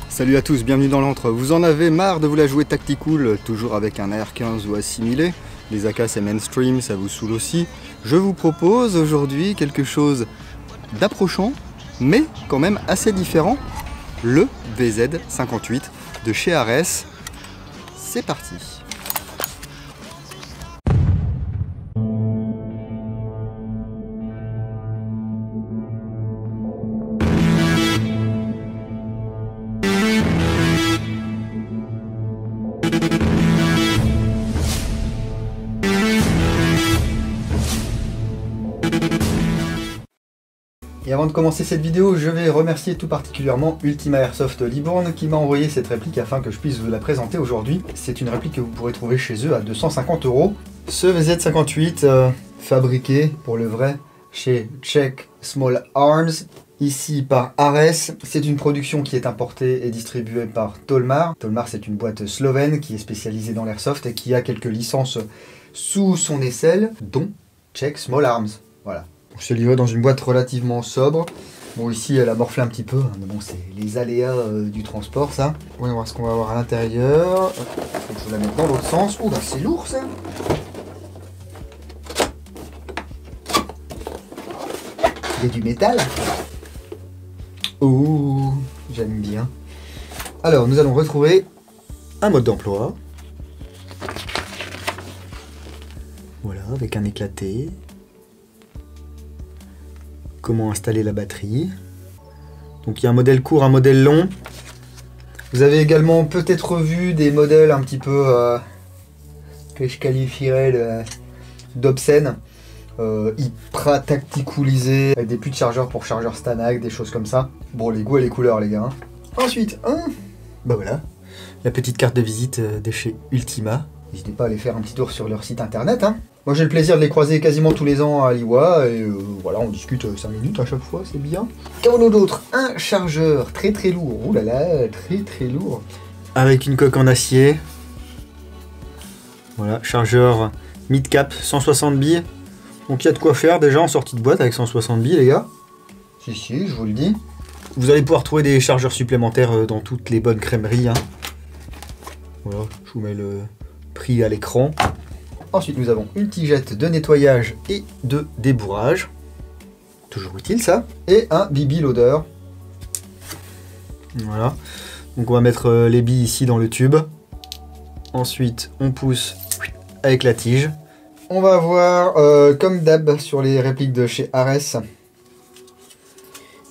Salut à tous, bienvenue dans l'antre. Vous en avez marre de vous la jouer tactical, toujours avec un AR-15 ou assimilé? Les AK c'est mainstream, ça vous saoule aussi. Je vous propose aujourd'hui quelque chose d'approchant, mais quand même assez différent. Le VZ58 de chez Ares. C'est parti. Et avant de commencer cette vidéo, je vais remercier tout particulièrement Ultima Airsoft Libourne qui m'a envoyé cette réplique afin que je puisse vous la présenter aujourd'hui. C'est une réplique que vous pourrez trouver chez eux à 250 €. Ce VZ58, fabriqué pour le vrai chez Czech Small Arms, ici par Ares. C'est une production qui est importée et distribuée par Tolmar. Tolmar, c'est une boîte slovène qui est spécialisée dans l'airsoft et qui a quelques licences sous son aisselle, dont Czech Small Arms. Voilà. Je l'ai livré dans une boîte relativement sobre. Bon, ici elle a morflé un petit peu, mais bon, c'est les aléas du transport, ça. On va voir ce qu'on va avoir à l'intérieur. Faut que je la mette dans l'autre sens. Oh, bah c'est lourd ça. Il y a du métal. Oh, j'aime bien. Alors, nous allons retrouver un mode d'emploi. Voilà, avec un éclaté. Comment installer la batterie. Donc il y a un modèle court, un modèle long. Vous avez également peut-être vu des modèles un petit peu que je qualifierais d'obscènes, hyper tacticalisés, avec des puits de chargeur pour chargeur Stanag, des choses comme ça. Bon, les goûts et les couleurs, les gars. Ensuite, bah voilà, la petite carte de visite de chez Ultima. N'hésitez pas à aller faire un petit tour sur leur site internet. Moi j'ai le plaisir de les croiser quasiment tous les ans à Liwa et voilà, on discute 5 minutes à chaque fois, c'est bien. Qu'avons-nous d'autre? Un chargeur très très lourd, oh là là, très très lourd. Avec une coque en acier. Voilà, chargeur mid-cap, 160 billes. Donc il y a de quoi faire déjà en sortie de boîte avec 160 billes les gars. Si, je vous le dis. Vous allez pouvoir trouver des chargeurs supplémentaires dans toutes les bonnes crèmeries. Voilà, je vous mets le prix à l'écran. Ensuite, nous avons une tigette de nettoyage et de débourrage. Toujours utile, ça. Et un bibi loader. Voilà. Donc, on va mettre les billes ici dans le tube. Ensuite, on pousse avec la tige. On va avoir, comme d'hab sur les répliques de chez Ares,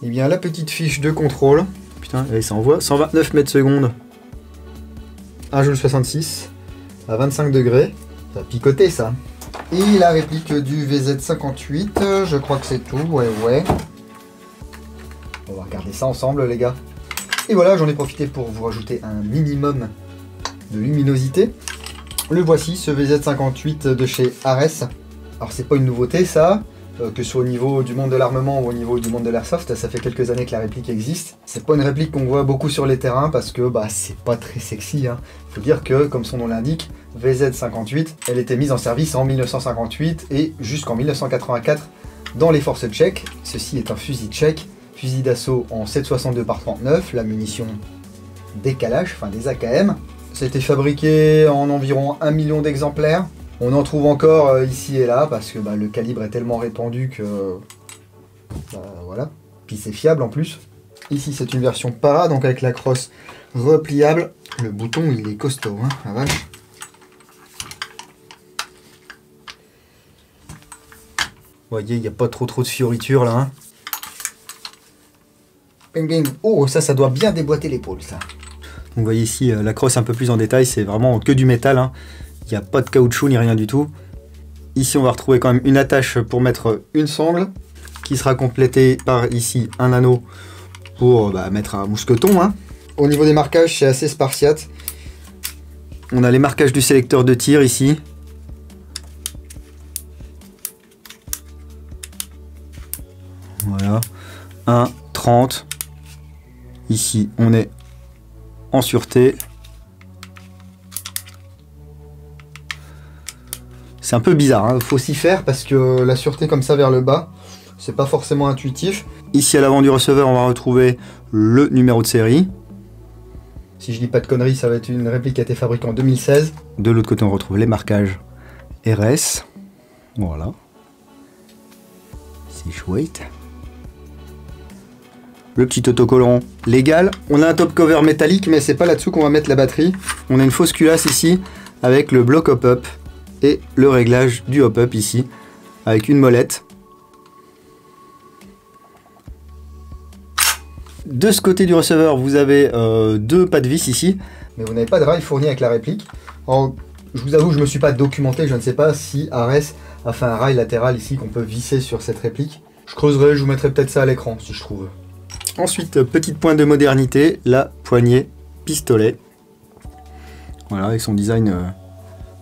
eh bien, la petite fiche de contrôle. Putain, et ça envoie 129 mètres secondes. 1,66 J à 25 degrés. Ça a picoté ça. Et la réplique du VZ58, je crois que c'est tout, ouais. On va regarder ça ensemble les gars. Et voilà, j'en ai profité pour vous rajouter un minimum de luminosité. Le voici, ce VZ58 de chez Ares. Alors c'est pas une nouveauté ça, que ce soit au niveau du monde de l'armement ou au niveau du monde de l'airsoft, ça fait quelques années que la réplique existe. C'est pas une réplique qu'on voit beaucoup sur les terrains parce que bah c'est pas très sexy. Faut dire que, comme son nom l'indique, VZ58, elle était mise en service en 1958 et jusqu'en 1984 dans les forces tchèques. Ceci est un fusil tchèque, fusil d'assaut en 7,62 par 39, la munition décalage, enfin des AKM. Ça a été fabriqué en environ 1 million d'exemplaires. On en trouve encore ici et là parce que le calibre est tellement répandu que voilà. Puis c'est fiable en plus. Ici c'est une version para, donc avec la crosse repliable. Le bouton il est costaud, la vache. Vous voyez, il n'y a pas trop de fioritures là. Bing, bing. Oh, ça doit bien déboîter l'épaule ça. Donc vous voyez ici la crosse un peu plus en détail, c'est vraiment que du métal. Il n'y a pas de caoutchouc ni rien du tout. Ici on va retrouver quand même une attache pour mettre une sangle qui sera complétée par ici un anneau pour mettre un mousqueton. Au niveau des marquages c'est assez spartiate. On a les marquages du sélecteur de tir ici. Voilà. 1,30. Ici on est en sûreté. C'est un peu bizarre, faut s'y faire parce que la sûreté comme ça vers le bas, c'est pas forcément intuitif. Ici à l'avant du receveur, on va retrouver le numéro de série. Si je dis pas de conneries, ça va être une réplique qui a été fabriquée en 2016. De l'autre côté, on retrouve les marquages RS. Voilà. C'est chouette. Le petit autocollant légal. On a un top cover métallique, mais c'est pas là-dessous qu'on va mettre la batterie. On a une fausse culasse ici, avec le bloc hop-up et le réglage du hop-up ici, avec une molette. De ce côté du receveur, vous avez deux pas de vis ici, mais vous n'avez pas de rail fourni avec la réplique. Alors, je vous avoue, je ne me suis pas documenté, je ne sais pas si Ares a fait un rail latéral ici qu'on peut visser sur cette réplique. Je creuserai, je vous mettrai peut-être ça à l'écran si je trouve. Ensuite, petite pointe de modernité, la poignée pistolet. Voilà, avec son design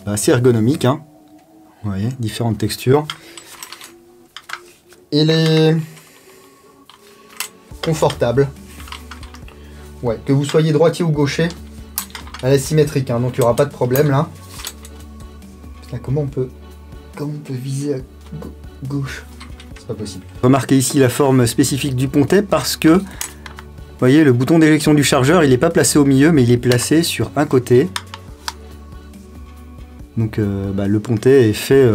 assez ergonomique, hein. Vous voyez, différentes textures. Il est confortable. Ouais, que vous soyez droitier ou gaucher, elle est symétrique, hein, donc il n'y aura pas de problème là. Putain, comment on peut viser à gauche? C'est pas possible. Remarquez ici la forme spécifique du pontet parce que, vous voyez, le bouton d'éjection du chargeur, il n'est pas placé au milieu, mais il est placé sur un côté. Donc le pontet est fait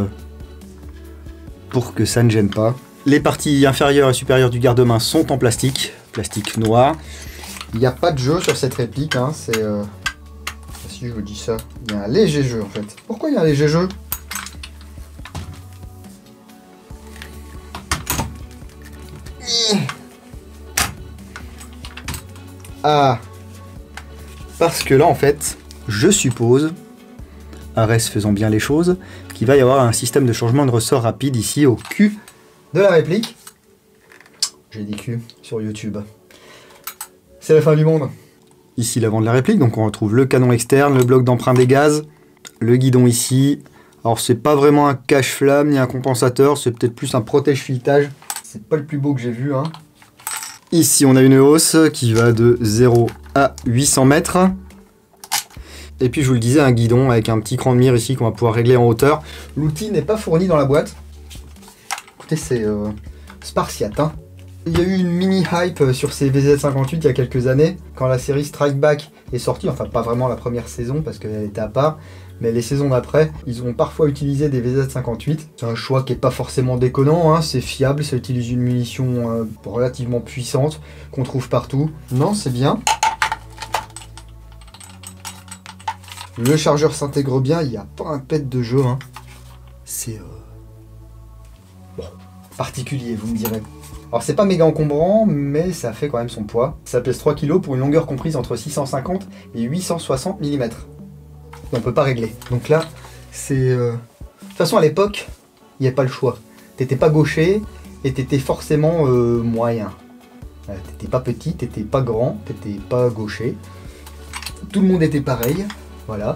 pour que ça ne gêne pas. Les parties inférieures et supérieures du garde-main sont en plastique noir. Il n'y a pas de jeu sur cette réplique, hein, c'est... Si je vous dis ça, il y a un léger jeu en fait. Pourquoi il y a un léger jeu? Ah, parce que là en fait, je suppose, Ares faisant bien les choses, qu'il va y avoir un système de changement de ressort rapide ici au cul de la réplique. J'ai dit cul sur YouTube. C'est la fin du monde. Ici l'avant de la réplique, donc on retrouve le canon externe, le bloc d'emprunt des gaz, le guidon ici. Alors c'est pas vraiment un cache-flamme ni un compensateur, c'est peut-être plus un protège-filetage. C'est pas le plus beau que j'ai vu, hein. Ici on a une hausse qui va de 0 à 800 mètres. Et puis je vous le disais, un guidon avec un petit cran de mire ici qu'on va pouvoir régler en hauteur. L'outil n'est pas fourni dans la boîte. Écoutez, c'est spartiate, hein. Il y a eu une mini hype sur ces VZ58 il y a quelques années, quand la série Strike Back est sortie, enfin pas vraiment la première saison parce qu'elle était à part, mais les saisons d'après, ils ont parfois utilisé des VZ58. C'est un choix qui n'est pas forcément déconnant, hein, c'est fiable, ça utilise une munition relativement puissante, qu'on trouve partout. Non, c'est bien. Le chargeur s'intègre bien, il n'y a pas un pet de jeu, hein. C'est bon, particulier, vous me direz. Alors c'est pas méga encombrant, mais ça fait quand même son poids. Ça pèse 3 kg pour une longueur comprise entre 650 et 860 mm. On peut pas régler. Donc là, c'est... De toute façon, à l'époque, il n'y avait pas le choix. T'étais pas gaucher et t'étais forcément moyen. T'étais pas petit, t'étais pas grand, t'étais pas gaucher. Tout le monde était pareil. Voilà.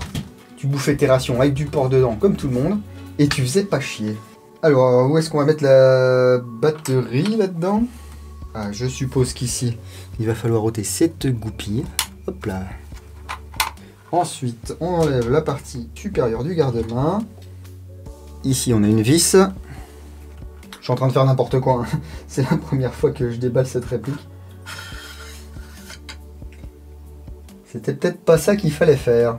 Tu bouffais tes rations avec du porc dedans comme tout le monde. Et tu faisais pas chier. Alors, où est-ce qu'on va mettre la batterie là-dedans? Ah, je suppose qu'ici, il va falloir ôter cette goupille. Hop là. Ensuite, on enlève la partie supérieure du garde-main. Ici, on a une vis. Je suis en train de faire n'importe quoi, hein. C'est la première fois que je déballe cette réplique. C'était peut-être pas ça qu'il fallait faire.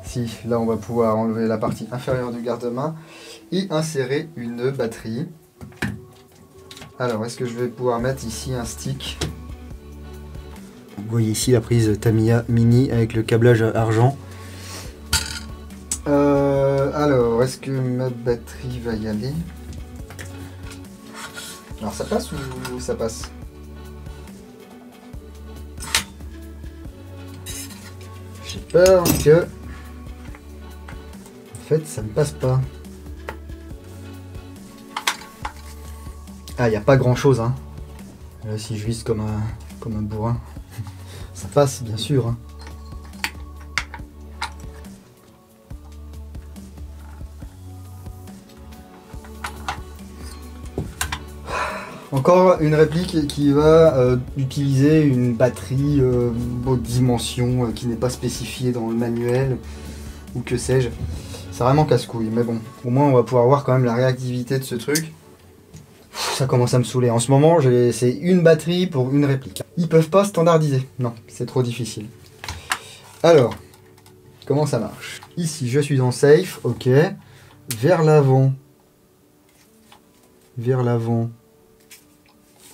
Si, là, on va pouvoir enlever la partie inférieure du garde-main et insérer une batterie. Alors, est-ce que je vais pouvoir mettre ici un stick? Vous voyez ici la prise Tamiya Mini avec le câblage argent. Alors, est-ce que ma batterie va y aller? Alors, ça passe ou ça passe? J'ai peur que... En fait, ça ne passe pas. Ah, il n'y a pas grand chose, hein. Là, si je vise comme un bourrin, ça passe, bien sûr, hein. Encore une réplique qui va utiliser une batterie haute dimension qui n'est pas spécifiée dans le manuel, ou que sais-je. C'est vraiment casse-couille, mais bon, au moins on va pouvoir voir quand même la réactivité de ce truc. Ça commence à me saouler. En ce moment, c'est une batterie pour une réplique. Ils peuvent pas standardiser. Non, c'est trop difficile. Alors, comment ça marche? Ici, je suis en safe, ok. Vers l'avant. Vers l'avant.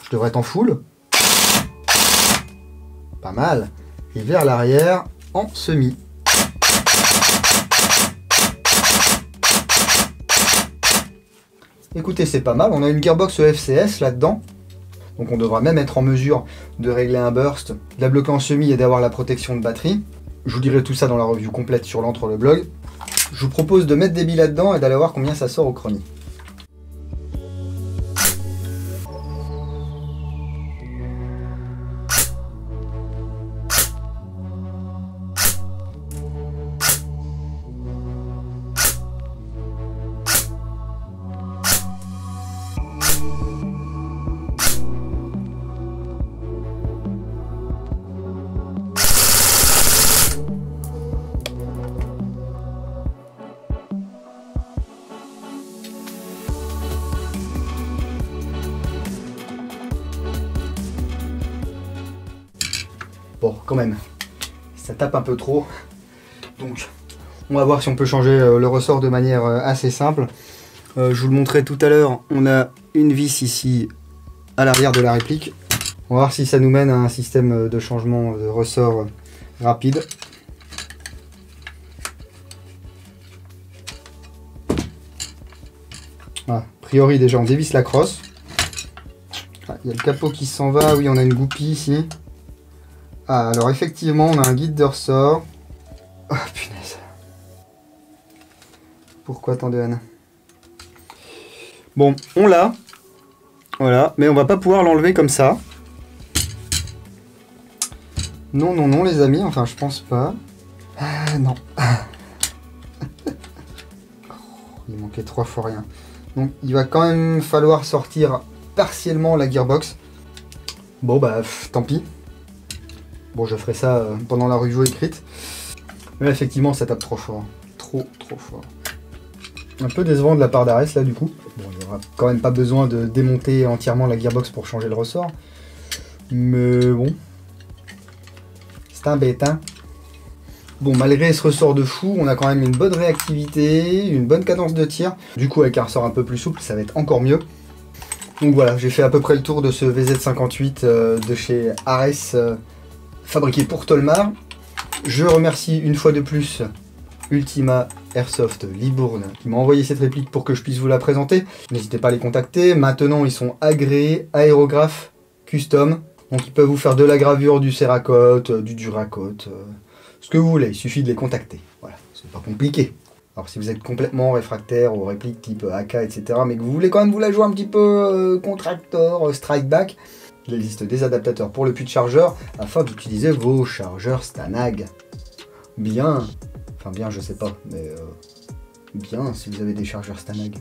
Je devrais être en full. Pas mal. Et vers l'arrière, en semi. Écoutez, c'est pas mal. On a une gearbox FCS là-dedans. Donc on devra même être en mesure de régler un burst, de la bloquer en semi et d'avoir la protection de batterie. Je vous dirai tout ça dans la review complète sur l'entre le blog. Je vous propose de mettre des billes là-dedans et d'aller voir combien ça sort au chronie. Bon, quand même, ça tape un peu trop. Donc, on va voir si on peut changer le ressort de manière assez simple. Je vous le montrais tout à l'heure, on a une vis ici à l'arrière de la réplique. On va voir si ça nous mène à un système de changement de ressort rapide. Ah, a priori déjà on dévisse la crosse. Ah, il y a le capot qui s'en va, oui on a une goupille ici. Ah, alors effectivement, on a un guide de ressort. Oh, punaise. Pourquoi tant de haine? Bon, on l'a. Voilà, mais on va pas pouvoir l'enlever comme ça. Non, non, non, les amis, enfin, je pense pas. Ah, non. Il manquait 3 fois rien. Donc, il va quand même falloir sortir partiellement la gearbox. Bon, bah, tant pis. Bon, je ferai ça pendant la review écrite. Mais là, effectivement, ça tape trop fort. Trop fort. Un peu décevant de la part d'Ares, là, du coup. Bon, il n'y aura quand même pas besoin de démonter entièrement la gearbox pour changer le ressort. Mais bon. C'est un bête, hein. Bon, malgré ce ressort de fou, on a quand même une bonne réactivité, une bonne cadence de tir. Du coup, avec un ressort un peu plus souple, ça va être encore mieux. Donc voilà, j'ai fait à peu près le tour de ce VZ58 de chez Ares. Fabriqué pour Tolmar. Je remercie une fois de plus Ultima Airsoft Libourne qui m'a envoyé cette réplique pour que je puisse vous la présenter. N'hésitez pas à les contacter. Maintenant, ils sont agréés, aérographes, custom. Donc ils peuvent vous faire de la gravure, du Cerakote, du Duracote, ce que vous voulez. Il suffit de les contacter. Voilà, c'est pas compliqué. Alors si vous êtes complètement réfractaire aux répliques type AK, etc., mais que vous voulez quand même vous la jouer un petit peu contractor, strike back, il existe des adaptateurs pour le puits de chargeur afin d'utiliser vos chargeurs Stanag. Bien, enfin bien je sais pas, mais bien si vous avez des chargeurs Stanag.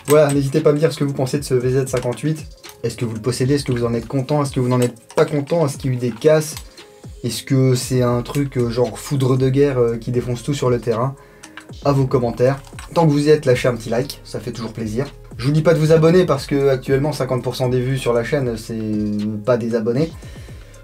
Voilà, n'hésitez pas à me dire ce que vous pensez de ce VZ58. Est-ce que vous le possédez? Est-ce que vous en êtes content? Est-ce que vous n'en êtes pas content? Est-ce qu'il y a eu des casses? Est-ce que c'est un truc genre foudre de guerre qui défonce tout sur le terrain? À vos commentaires. Tant que vous y êtes, lâchez un petit like, ça fait toujours plaisir. Je vous dis pas de vous abonner parce que actuellement 50% des vues sur la chaîne c'est pas des abonnés.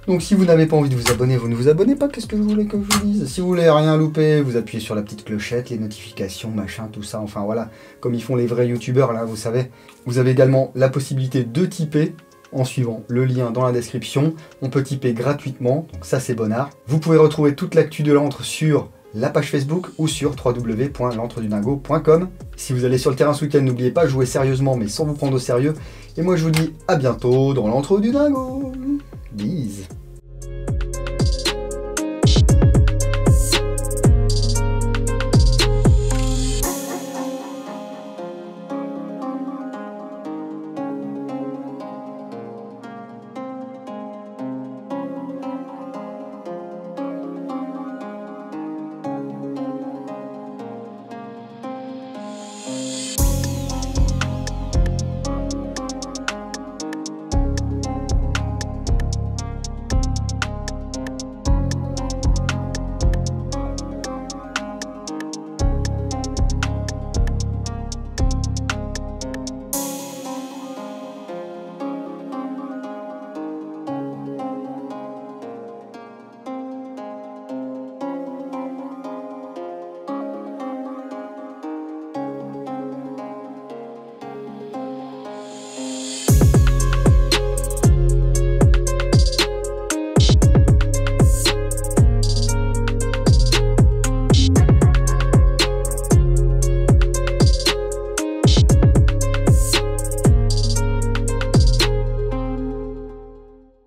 Donc si vous n'avez pas envie de vous abonner, vous ne vous abonnez pas, qu'est-ce que vous voulez que je vous dise? Si vous voulez rien louper, vous appuyez sur la petite clochette, les notifications, machin, tout ça, enfin voilà, comme ils font les vrais youtubeurs là, vous savez. Vous avez également la possibilité de tiper en suivant le lien dans la description. On peut tiper gratuitement, donc ça c'est bonnard. Vous pouvez retrouver toute l'actu de l'antre sur la page Facebook ou sur www.l'entredudingo.com. Si vous allez sur le terrain ce week-end, n'oubliez pas, jouer sérieusement mais sans vous prendre au sérieux. Et moi je vous dis à bientôt dans l'entre du dingo. Bis.